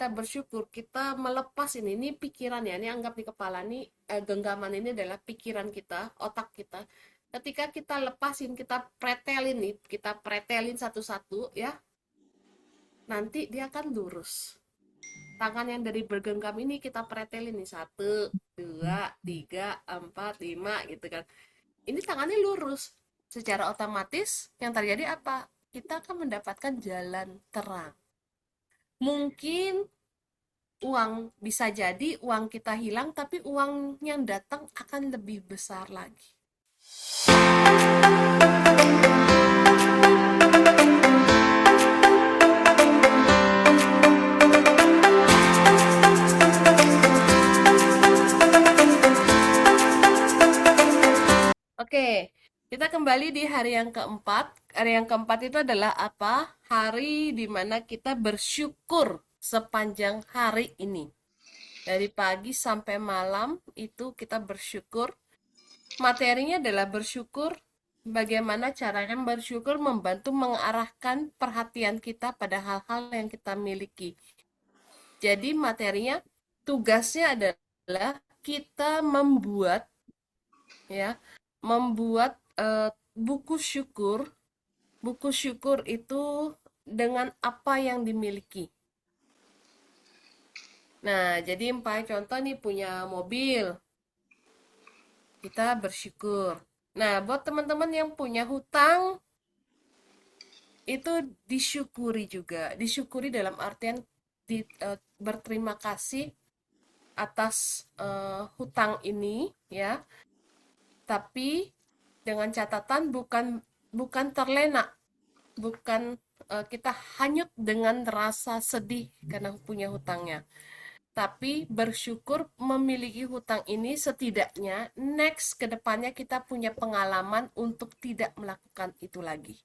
kita bersyukur, kita melepas ini pikiran ya, ini anggap di kepala nih, genggaman ini adalah pikiran kita, otak kita. Ketika kita lepasin, kita pretelin nih, kita pretelin satu-satu ya, nanti dia akan lurus. Tangan yang dari bergenggam ini kita pretelin nih, satu, dua, tiga, empat, lima gitu kan. Ini tangannya lurus. Secara otomatis yang terjadi apa? Kita akan mendapatkan jalan terang. Mungkin uang bisa jadi uang kita hilang, tapi uang yang datang akan lebih besar lagi. Oke, kita kembali di hari yang keempat. Hari yang keempat itu adalah apa? Hari di mana kita bersyukur sepanjang hari ini. Dari pagi sampai malam itu kita bersyukur. Materinya adalah bersyukur. Bagaimana caranya bersyukur membantu mengarahkan perhatian kita pada hal-hal yang kita miliki. Jadi materinya, tugasnya adalah kita membuat ya, membuat buku syukur. Buku syukur itu dengan apa yang dimiliki. Nah, jadi empat contoh nih punya mobil, kita bersyukur. Nah, buat teman-teman yang punya hutang, itu disyukuri juga. Disyukuri dalam artian berterima kasih atas hutang ini, ya. Tapi dengan catatan bukan bukan terlena, bukan kita hanyut dengan rasa sedih karena punya hutangnya. Tapi bersyukur memiliki hutang ini setidaknya next ke depannya kita punya pengalaman untuk tidak melakukan itu lagi.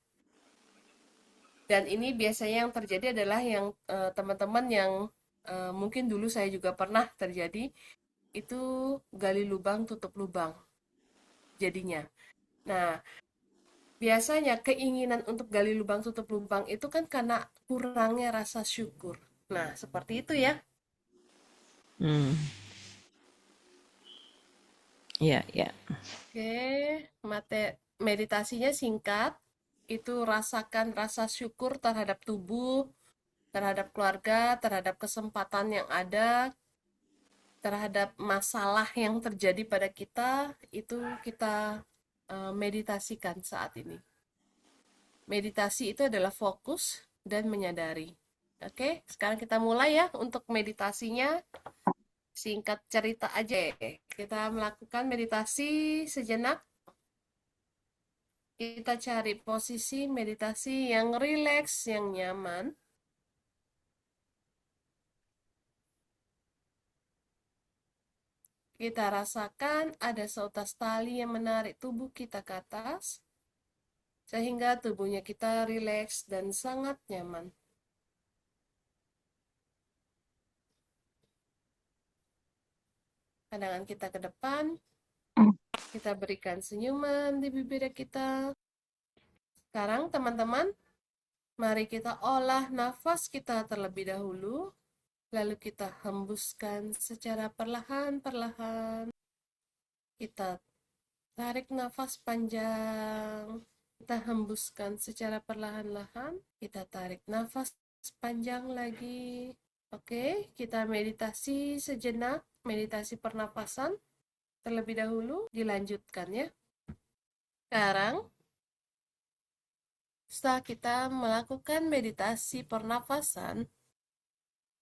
Dan ini biasanya yang terjadi adalah yang teman-teman yang mungkin dulu saya juga pernah terjadi, itu gali lubang tutup lubang jadinya. Nah, biasanya keinginan untuk gali lubang tutup lubang itu kan karena kurangnya rasa syukur. Nah, seperti itu ya. Hmm, ya, ya. Oke, meditasinya singkat. Itu rasakan rasa syukur terhadap tubuh, terhadap keluarga, terhadap kesempatan yang ada, terhadap masalah yang terjadi pada kita, itu kita meditasikan saat ini. Meditasi itu adalah fokus dan menyadari. Oke, sekarang kita mulai ya untuk meditasinya. Singkat cerita aja. Kita melakukan meditasi sejenak. Kita cari posisi meditasi yang rileks, yang nyaman. Kita rasakan ada seutas tali yang menarik tubuh kita ke atas, sehingga tubuhnya kita rileks dan sangat nyaman. Pandangan kita ke depan, kita berikan senyuman di bibir kita. Sekarang teman-teman, mari kita olah nafas kita terlebih dahulu, lalu kita hembuskan secara perlahan-perlahan. Kita tarik nafas panjang, kita hembuskan secara perlahan-lahan, kita tarik nafas panjang lagi. Oke, kita meditasi sejenak, meditasi pernapasan terlebih dahulu, dilanjutkan ya. Sekarang, setelah kita melakukan meditasi pernafasan,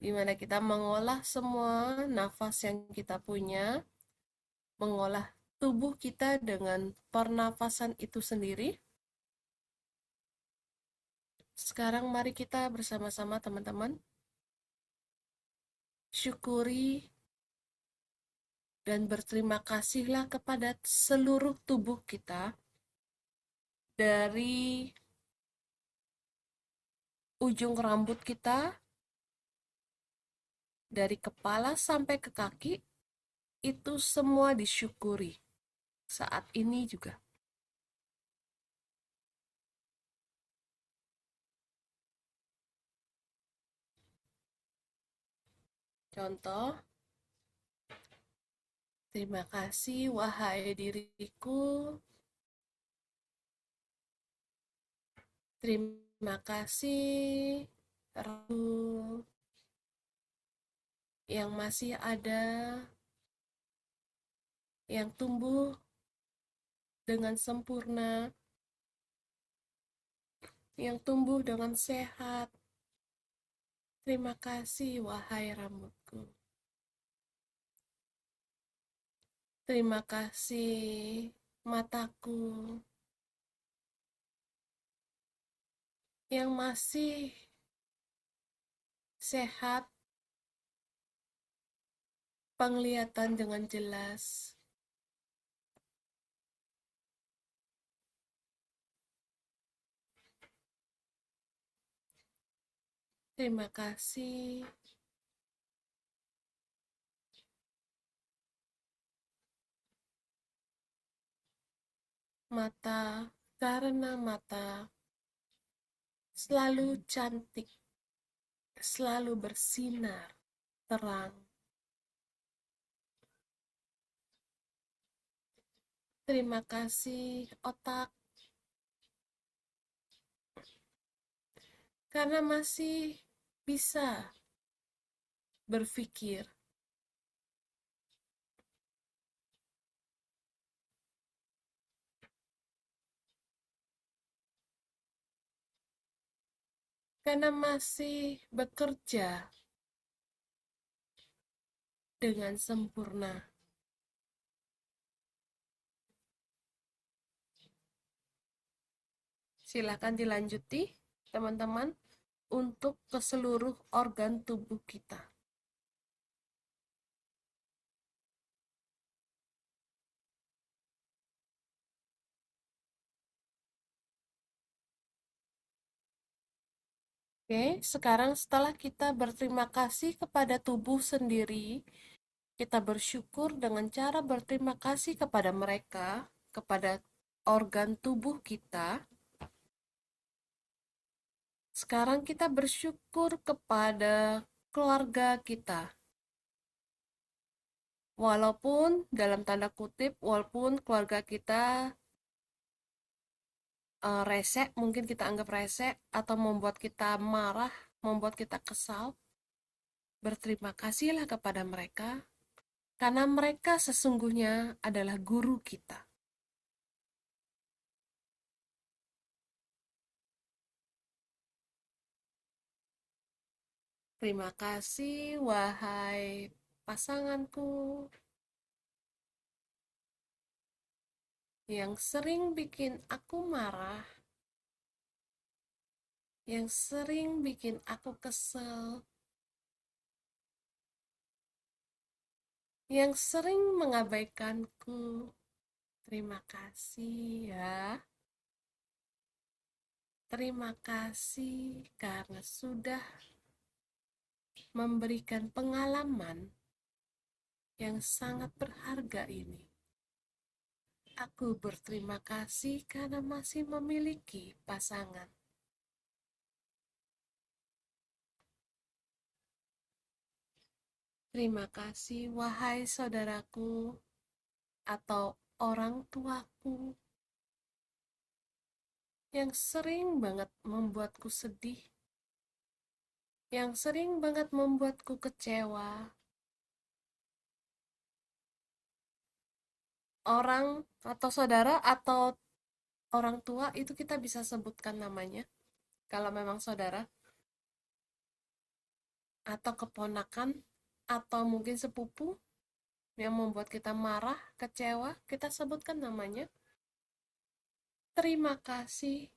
di mana kita mengolah semua nafas yang kita punya, mengolah tubuh kita dengan pernafasan itu sendiri. Sekarang mari kita bersama-sama teman-teman syukuri dan berterima kasihlah kepada seluruh tubuh kita, dari ujung rambut kita, dari kepala sampai ke kaki, itu semua disyukuri saat ini juga. Contoh, terima kasih wahai diriku, terima kasih Rabu yang masih ada, yang tumbuh dengan sempurna, yang tumbuh dengan sehat. Terima kasih wahai rambutku. Terima kasih mataku yang masih sehat, penglihatan dengan jelas. Terima kasih mata, karena mata selalu cantik, selalu bersinar, terang. Terima kasih otak, karena masih bisa berpikir. Karena masih bekerja dengan sempurna. Silakan dilanjuti, teman-teman, untuk ke seluruh organ tubuh kita. Oke, sekarang setelah kita berterima kasih kepada tubuh sendiri, kita bersyukur dengan cara berterima kasih kepada mereka, kepada organ tubuh kita. Sekarang kita bersyukur kepada keluarga kita. Walaupun dalam tanda kutip, walaupun keluarga kita rese, mungkin kita anggap rese atau membuat kita marah, membuat kita kesal, berterima kasihlah kepada mereka karena mereka sesungguhnya adalah guru kita. Terima kasih wahai pasanganku yang sering bikin aku marah, yang sering bikin aku kesel, yang sering mengabaikanku. Terima kasih ya. Terima kasih karena sudah memberikan pengalaman yang sangat berharga ini. Aku berterima kasih karena masih memiliki pasangan. Terima kasih wahai saudaraku atau orang tuaku yang sering banget membuatku sedih, yang sering banget membuatku kecewa. Orang atau saudara atau orang tua itu kita bisa sebutkan namanya kalau memang saudara, atau keponakan, atau mungkin sepupu yang membuat kita marah, kecewa, kita sebutkan namanya. Terima kasih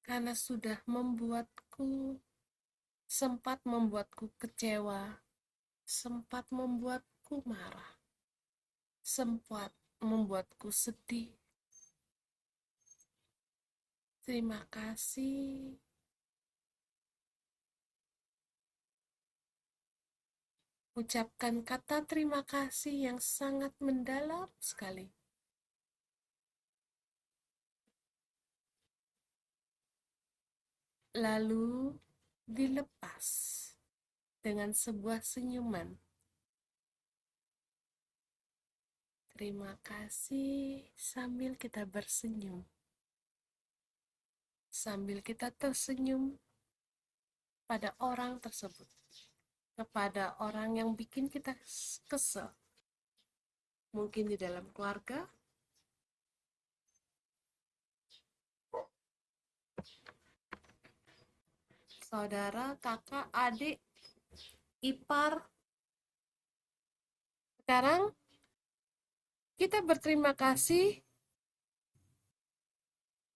karena sudah sempat membuatku kecewa, sempat membuatku marah, sempat membuatku sedih. Terima kasih. Ucapkan kata terima kasih yang sangat mendalam sekali. Lalu dilepas dengan sebuah senyuman. Terima kasih sambil kita bersenyum. Sambil kita tersenyum pada orang tersebut. Kepada orang yang bikin kita kesel. Mungkin di dalam keluarga, saudara, kakak, adik, ipar. Sekarang kita berterima kasih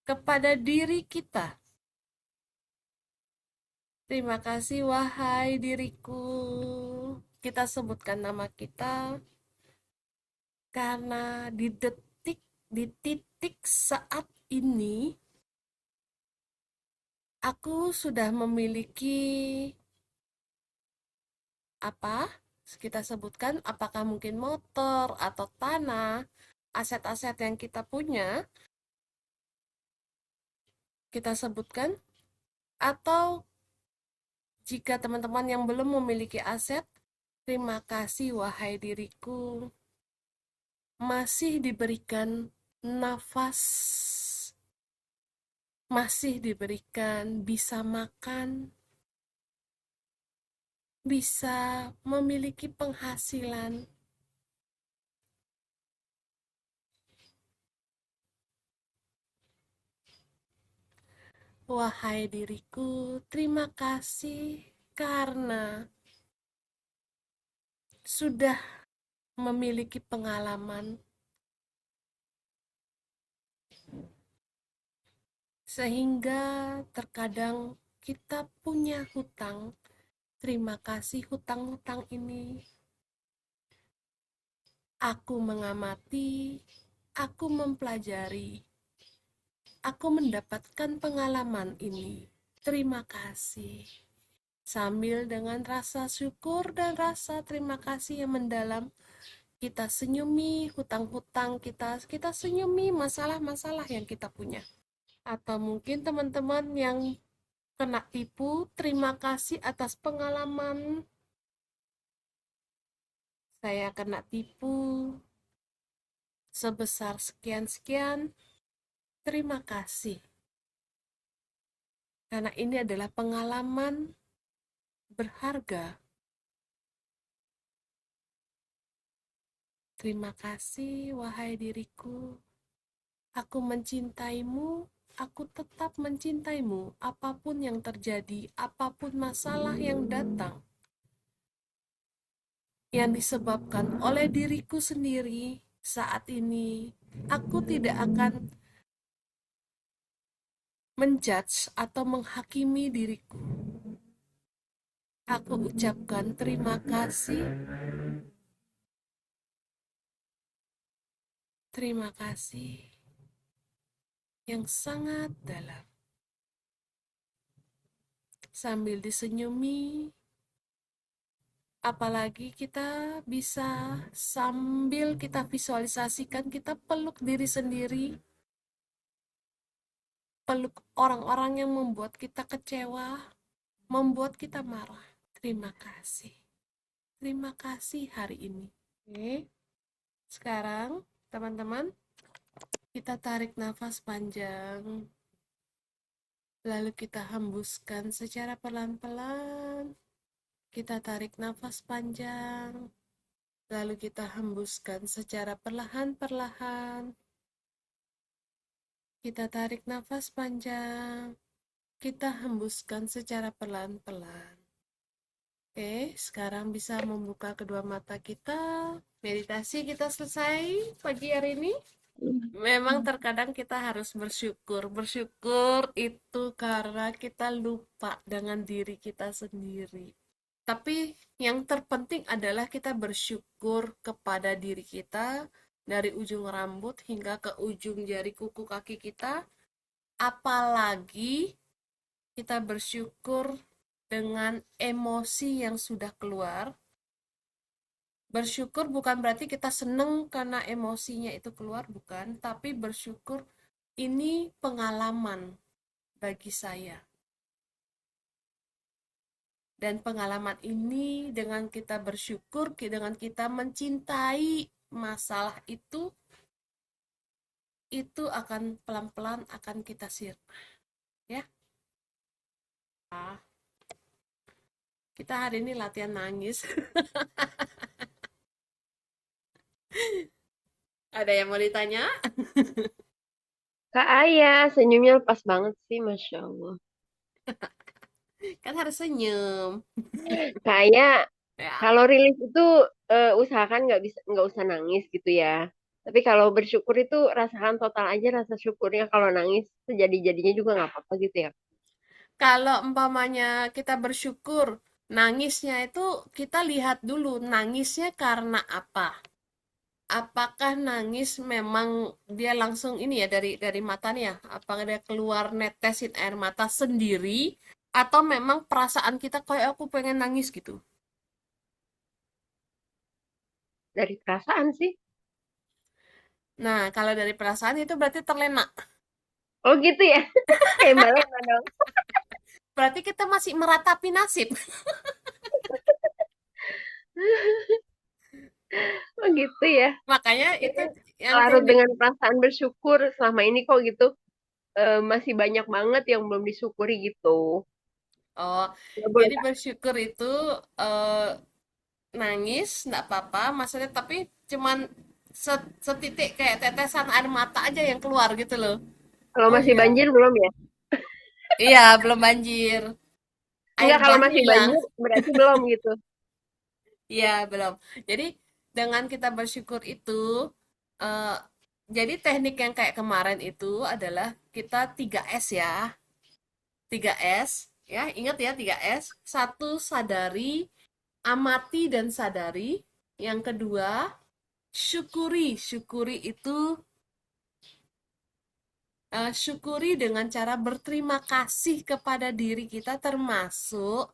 kepada diri kita. Terima kasih wahai diriku. Kita sebutkan nama kita karena di titik saat ini aku sudah memiliki apa? Kita sebutkan apakah mungkin motor atau tanah, aset-aset yang kita punya, kita sebutkan, atau jika teman-teman yang belum memiliki aset, terima kasih wahai diriku, masih diberikan nafas, masih diberikan bisa makan, bisa memiliki penghasilan. Wahai diriku, terima kasih karena sudah memiliki pengalaman sehingga terkadang kita punya hutang. Terima kasih hutang-hutang ini. Aku mengamati, aku mempelajari, aku mendapatkan pengalaman ini. Terima kasih. Sambil dengan rasa syukur dan rasa terima kasih yang mendalam, kita senyumi hutang-hutang kita senyumi masalah-masalah yang kita punya. Atau mungkin teman-teman yang kena tipu, terima kasih atas pengalaman. Saya kena tipu sebesar sekian-sekian. Terima kasih. Karena ini adalah pengalaman berharga. Terima kasih, wahai diriku. Aku mencintaimu, aku tetap mencintaimu, apapun yang terjadi, apapun masalah yang datang, yang disebabkan oleh diriku sendiri saat ini. Aku tidak akan menjudge atau menghakimi diriku. Aku ucapkan terima kasih yang sangat dalam. Sambil disenyumi, apalagi kita bisa sambil kita visualisasikan kita peluk diri sendiri, peluk orang-orang yang membuat kita kecewa, membuat kita marah. Terima kasih. Terima kasih hari ini. Oke. Sekarang, teman-teman, kita tarik nafas panjang. Lalu kita hembuskan secara pelan-pelan. Kita tarik nafas panjang. Lalu kita hembuskan secara perlahan-perlahan. Kita tarik nafas panjang. Kita hembuskan secara pelan-pelan. Oke, sekarang bisa membuka kedua mata kita. Meditasi kita selesai pagi hari ini. Memang terkadang kita harus bersyukur. Bersyukur itu karena kita lupa dengan diri kita sendiri. Tapi yang terpenting adalah kita bersyukur kepada diri kita dari ujung rambut hingga ke ujung jari kuku kaki kita. Apalagi kita bersyukur dengan emosi yang sudah keluar. Bersyukur bukan berarti kita seneng karena emosinya itu keluar, bukan. Tapi bersyukur ini pengalaman bagi saya. Dan pengalaman ini dengan kita bersyukur, dengan kita mencintai masalah itu akan pelan-pelan akan kita sirna, ya. Ah, kita hari ini latihan nangis. Ada yang mau ditanya? Kak Aya, senyumnya lepas banget sih, Masya Allah. Kan harus senyum. Kak Aya, Ya, kalau rilis itu usahakan nggak usah nangis gitu ya. Tapi kalau bersyukur itu rasakan total aja rasa syukurnya. Kalau nangis sejadi-jadinya juga nggak apa-apa gitu ya. kalau umpamanya kita bersyukur, nangisnya itu kita lihat dulu nangisnya karena apa. Apakah nangis memang dia langsung ini ya dari matanya? Ya? Apakah dia keluar netesin air mata sendiri atau memang perasaan kita kayak aku pengen nangis gitu? Dari perasaan sih. Nah, kalau dari perasaan itu berarti terlena. Oh gitu ya. Kayak Mbak Lena dong. Berarti kita masih meratapi nasib. Oh gitu ya. Makanya itu Kayaknya yang larut teknik. dengan perasaan bersyukur selama ini kok gitu. Masih banyak banget yang belum disyukuri gitu. Oh, Nggak boleh jadi Kak. bersyukur itu eh, nangis, nggak apa-apa, maksudnya tapi cuman setitik kayak tetesan air mata aja yang keluar gitu loh. Kalau Oh masih iya, banjir belum ya? iya belum banjir, air Enggak, kalau bahnya masih hilang. banjir berarti belum gitu. Iya belum. Jadi dengan kita bersyukur itu, eh, jadi teknik yang kayak kemarin itu adalah kita 3S ya, 3S ya, ingat ya 3S. Satu, sadari, amati dan sadari. Yang kedua, syukuri. Syukuri itu syukuri dengan cara berterima kasih kepada diri kita, termasuk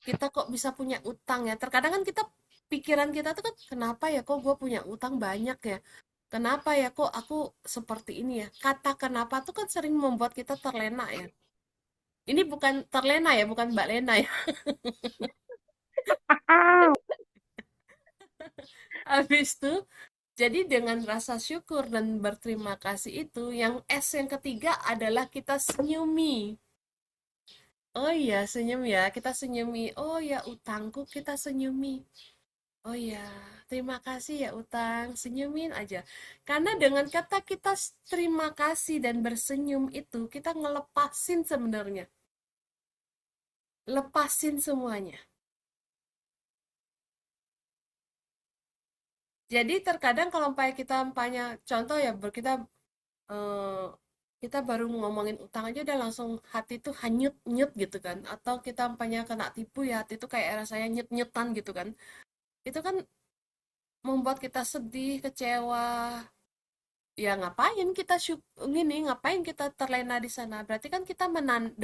kita kok bisa punya utang ya. Terkadang kan kita pikiran kita tuh kan kenapa ya kok gue punya utang banyak ya. Kenapa ya kok aku seperti ini ya. Kata kenapa tuh kan sering membuat kita terlena ya. Ini bukan terlena ya, bukan Mbak Lena ya. Habis itu, jadi dengan rasa syukur dan berterima kasih itu, yang S yang ketiga adalah kita senyumi. Oh iya, senyum ya. Kita senyumi. Oh ya, utangku kita senyumi. Oh ya, terima kasih ya utang. Senyumin aja. Karena dengan kata kita terima kasih dan bersenyum itu, kita ngelepasin sebenarnya. Lepasin semuanya. Jadi terkadang kalau umpamanya kita umpamanya contoh ya kita eh, kita baru ngomongin utang aja udah langsung hati tuh hanyut nyut gitu kan, atau kita umpamanya kena tipu ya hati tuh kayak rasanya nyut nyutan gitu kan, itu kan membuat kita sedih kecewa. Ya ngapain kita gini, ngapain kita terlena di sana, berarti kan kita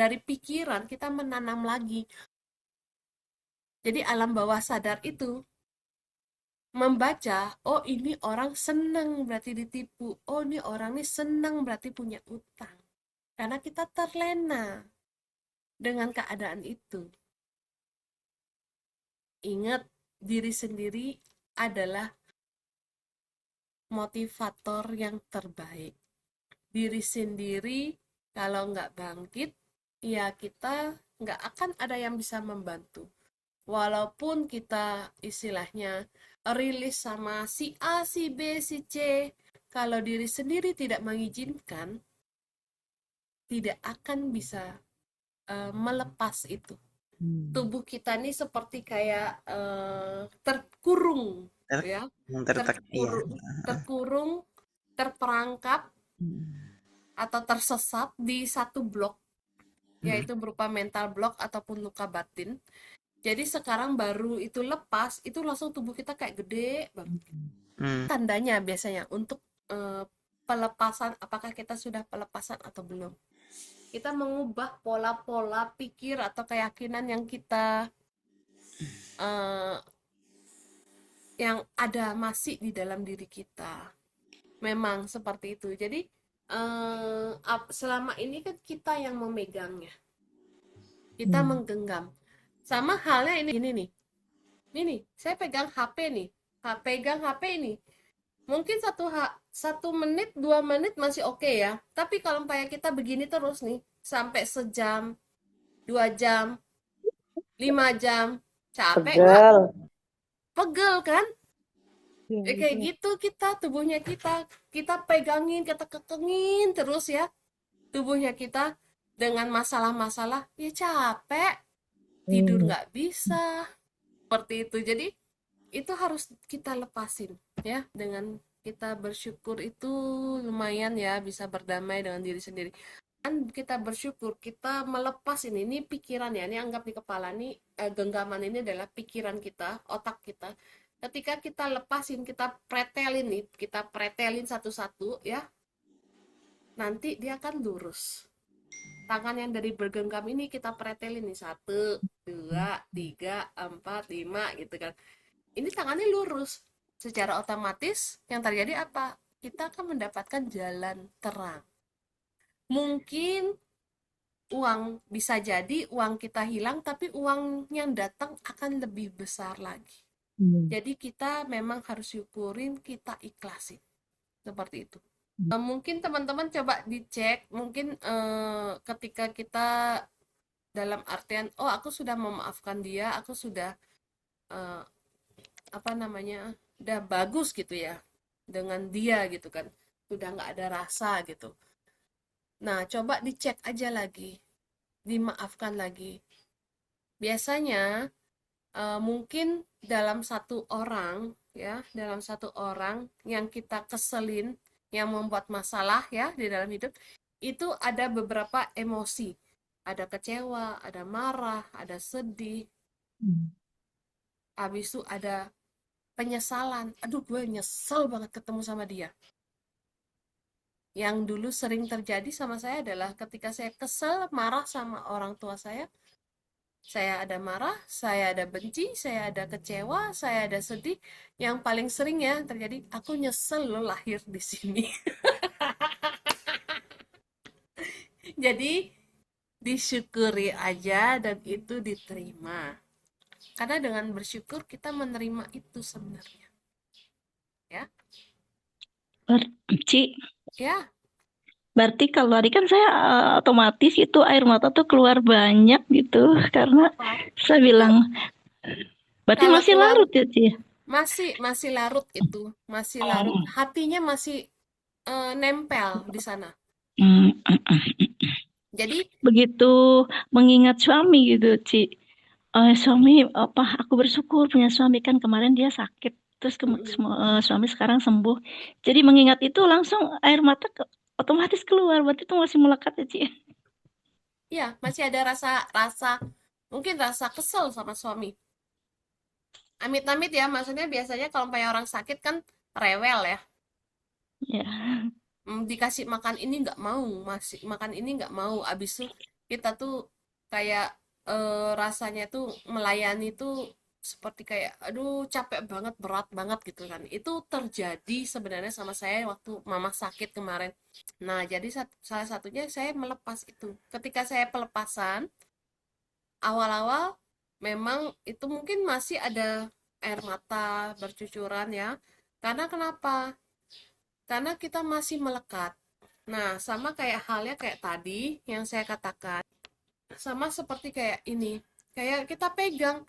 dari pikiran kita menanam lagi. Jadi alam bawah sadar itu membaca, oh ini orang seneng berarti ditipu, oh ini orang ini seneng berarti punya utang, karena kita terlena dengan keadaan itu. Ingat, diri sendiri adalah motivator yang terbaik. Diri sendiri kalau nggak bangkit, ya kita nggak akan ada yang bisa membantu. Walaupun kita istilahnya rilis sama si A, si B, si C, kalau diri sendiri tidak mengizinkan, tidak akan bisa melepas itu. Hmm. Tubuh kita ini seperti kayak terkurung, Ter ya, tertek iya. terkurung, terkurung, terperangkap Mhm. atau tersesat di satu blok, Mhm. yaitu berupa mental block ataupun luka batin. Jadi sekarang baru itu lepas, itu langsung tubuh kita kayak gede banget. Mmm, Tandanya biasanya untuk pelepasan, apakah kita sudah pelepasan atau belum. Kita mengubah pola-pola pikir atau keyakinan yang kita eh, yang ada masih di dalam diri kita. Memang seperti itu. Jadi selama ini kan kita yang memegangnya, kita mmm, menggenggam. Sama halnya ini nih. Ini, saya pegang HP nih. Pegang HP ini. Mungkin 1 menit, 2 menit masih oke ya. Tapi kalau kayak kita begini terus nih, sampai sejam, 2 jam, 5 jam, capek nggak? Pegel. Pegel kan? Iya, Kayak betul. gitu kita, tubuhnya kita pegangin, kita kekengin terus ya. Tubuhnya kita dengan masalah-masalah, ya capek, tidur Hmm. nggak bisa, seperti itu. Jadi itu harus kita lepasin ya, dengan kita bersyukur itu lumayan ya, bisa berdamai dengan diri sendiri. Kan kita bersyukur, kita melepas ini pikiran ya, ini anggap di kepala nih, genggaman ini adalah pikiran kita, otak kita. Ketika kita lepasin, kita pretelin satu-satu ya, nanti dia akan lurus. Tangan yang dari bergenggam ini kita pretelin nih, 1, 2, 3, 4, 5 gitu kan. Ini tangannya lurus. Secara otomatis yang terjadi apa? Kita akan mendapatkan jalan terang. Mungkin uang, bisa jadi uang kita hilang, tapi uang yang datang akan lebih besar lagi. Hmm. Jadi kita memang harus syukurin, kita ikhlasin. Seperti itu. Mungkin teman-teman coba dicek, mungkin ketika kita dalam artian, oh aku sudah memaafkan dia, aku sudah eh, apa namanya, udah bagus gitu ya dengan dia gitu kan, sudah nggak ada rasa gitu. Nah, coba dicek aja lagi, dimaafkan lagi. Biasanya mungkin dalam satu orang ya, dalam satu orang yang kita keselin, yang membuat masalah ya di dalam hidup, itu ada beberapa emosi. Ada kecewa, ada marah, ada sedih, habis itu ada penyesalan. Aduh, gue nyesel banget ketemu sama dia. Yang dulu sering terjadi sama saya adalah ketika saya kesel, marah sama orang tua saya ada marah, saya ada benci, saya ada kecewa, saya ada sedih. Yang paling sering ya terjadi, aku nyesel lo lahir di sini. Jadi disyukuri aja dan itu diterima. Karena dengan bersyukur kita menerima itu sebenarnya. Ya, Ci, ya, berarti kalau tadi kan saya otomatis itu air mata tuh keluar banyak gitu karena Pak. saya bilang berarti Kalau masih keluar larut ya Ci. masih masih larut itu, masih larut. Oh. Hatinya masih nempel di sana. Hmm, Jadi, begitu mengingat suami gitu Ci. Suami apa aku bersyukur punya suami kan kemarin dia sakit terus mm-mm. suami sekarang sembuh. Jadi mengingat itu langsung air mata otomatis keluar. Berarti itu masih melekat ya Ci. Ya, masih ada rasa rasa mungkin rasa kesel sama suami. Amit-amit ya, maksudnya biasanya kalau kayak orang sakit kan rewel ya. Ya. Dikasih makan ini nggak mau, masih makan ini nggak mau. Abis itu kita tuh kayak rasanya tuh melayani tuh seperti kayak, aduh capek banget, berat banget gitu kan. Itu terjadi sebenarnya sama saya waktu mama sakit kemarin. Nah, jadi salah satunya saya melepas itu. Ketika saya pelepasan, awal-awal memang itu mungkin masih ada air mata bercucuran ya. Karena kenapa? Karena kita masih melekat. Nah, sama kayak halnya kayak tadi yang saya katakan, sama seperti kayak ini. Kayak kita pegang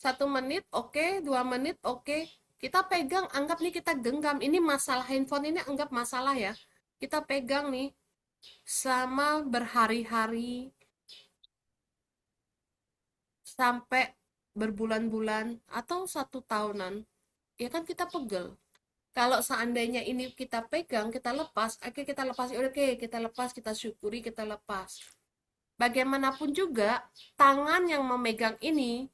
1 menit, oke, 2 menit, oke. Kita pegang, anggap nih kita genggam. Ini masalah handphone ini anggap masalah ya. Kita pegang nih sama berhari-hari sampai berbulan-bulan atau 1 tahunan. Ya kan kita pegel. Kalau seandainya ini kita pegang, kita lepas, oke kita lepas, oke kita lepas, kita syukuri, kita lepas. Bagaimanapun juga, tangan yang memegang ini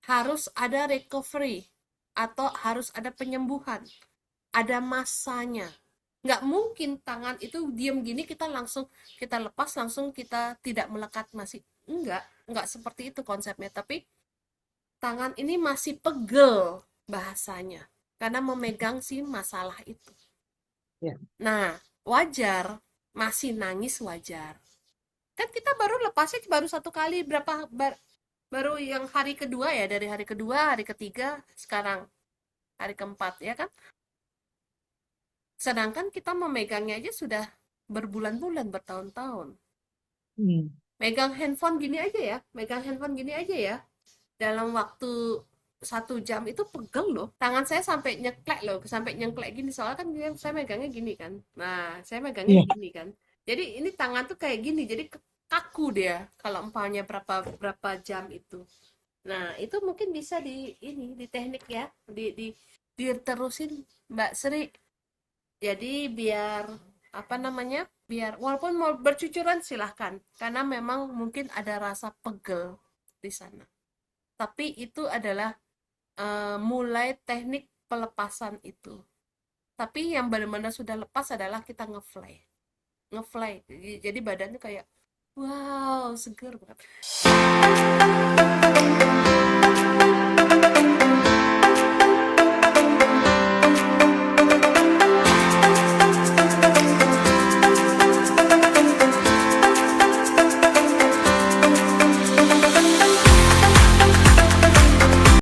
harus ada recovery atau harus ada penyembuhan, ada masanya. Nggak mungkin tangan itu diem gini kita langsung kita lepas langsung kita tidak melekat masih enggak seperti itu konsepnya. Tapi tangan ini masih pegel bahasanya karena memegang si masalah itu. Ya. Nah, wajar, masih nangis wajar. Kan kita baru lepasnya baru 1 kali, baru yang hari kedua ya, dari hari kedua, hari ketiga, sekarang hari keempat ya kan. Sedangkan kita memegangnya aja sudah berbulan-bulan, bertahun-tahun. Hmm. Megang handphone gini aja ya. Dalam waktu 1 jam itu pegel loh. Tangan saya sampai nyeklek loh, sampai nyengklek gini. Soalnya kan saya megangnya gini kan. Nah, saya megangnya Iya. gini kan. Jadi ini tangan tuh kayak gini, jadi kaku dia kalau umpamanya berapa berapa jam itu. Nah, itu mungkin bisa di teknik ya, diterusin Mbak Sri. Jadi biar apa namanya? Biar walaupun mau bercucuran silahkan, karena memang mungkin ada rasa pegel di sana. Tapi itu adalah mulai teknik pelepasan itu. Tapi yang benar-benar sudah lepas adalah kita ngefly. Ngefly. Jadi badannya kayak wow, seger banget.